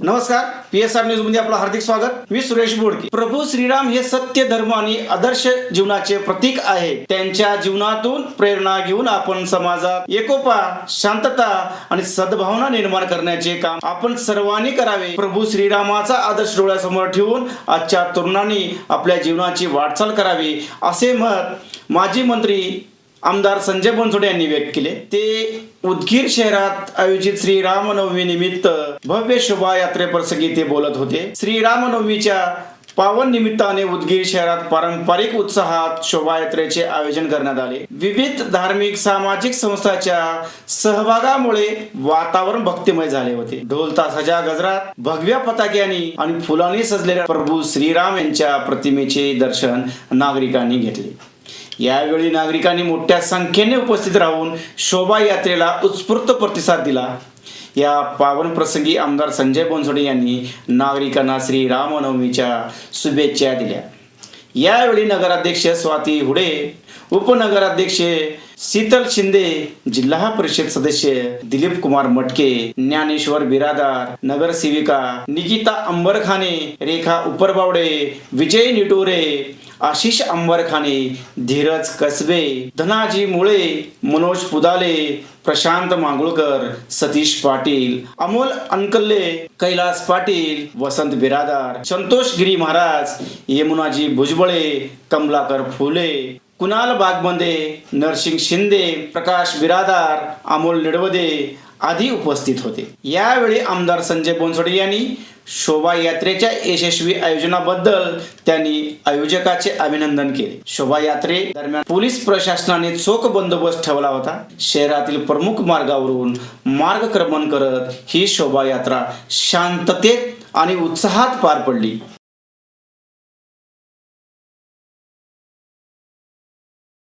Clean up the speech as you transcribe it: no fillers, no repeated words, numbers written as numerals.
नमस्कार, PSR news मध्ये आपलं हार्दिक स्वागत। मी सुरेश बोडके। प्रभू श्रीराम हे सत्य, धर्म आणि आदर्श जीवनाचे प्रतीक आहे। त्यांच्या जीवनातून प्रेरणा घेऊन आपण समाजात एकोपा, शांतता आणि सद्भावना निर्माण करण्याचे काम आपण सर्वांनी करावे। प्रभू श्रीरामाचा आदर्श डोळ्यासमोर ठेवून आजच्या तरुणांनी आपल्या जीवनाची वाटचाल करावी, असे मत माजी मंत्री आमदार संजय बनसोडे यांनी व्यक्त केले। ते उदगीर शहरात आयोजित श्रीरामनवमी निमित्त भव्य शोभायात्रेप्रसंगी ते बोलत होते। श्रीरामनवमीच्या पावन निमित्ताने उदगीर शहरात पारंपरिक उत्साहात शोभायात्रेचे आयोजन करण्यात आले। विविध धार्मिक सामाजिक संस्थांच्या सहभागामुळे वातावरण भक्तिमय झाले होते। ढोल ताशाच्या गजरात, भगव्या पताक्यांनी आणि फुलांनी सजलेल्या प्रभू श्रीराम यांच्या प्रतिमेचे दर्शन नागरिकांनी घेतले। यावेळी नागरिकांनी मोठ्या संख्येने उपस्थित राहून शोभायात्रेला उत्स्फूर्त प्रतिसाद दिला। या पावन प्रसंगी आमदार संजय बनसोडे यांनी नागरिकांना श्रीरामनवमीच्या शुभेच्छा दिल्या। यावेळी नगराध्यक्ष स्वाती हुडे, उपनगराध्यक्ष शीतल शिंदे, जिल्हा परिषद सदस्य दिलीप कुमार मटके, ज्ञानेश्वर बिरादार, नगरसेविका निकिता अंबरखाने, रेखा उपरबावडे, विजय निटोरे, आशिष अंबरखाने, धीरज कसबे, धनाजी मुळे, मनोज पुदाले, प्रशांत मांगुळकर, सतीश पाटील, अमोल अनकल्ले, कैलास पाटील, वसंत बिरादार, संतोष गिरी महाराज, यमुनाजी भुजबळे, कमलाकर फुले, कुणाल बागबंदे, नरसिंग शिंदे, प्रकाश बिरादार, अमोल निडवदे आदी उपस्थित होते। यावेळी आमदार संजय बनसोडे यांनी शोभायात्रेच्या यशस्वी आयोजनाबद्दल त्यांनी आयोजकाचे अभिनंदन केले। शोभायात्रे दरम्यान पोलीस प्रशासनाने चोख बंदोबस्त ठेवला होता। शहरातील प्रमुख मार्गावरून मार्गक्रमण करत ही शोभायात्रा शांततेत आणि उत्साहात पार पडली।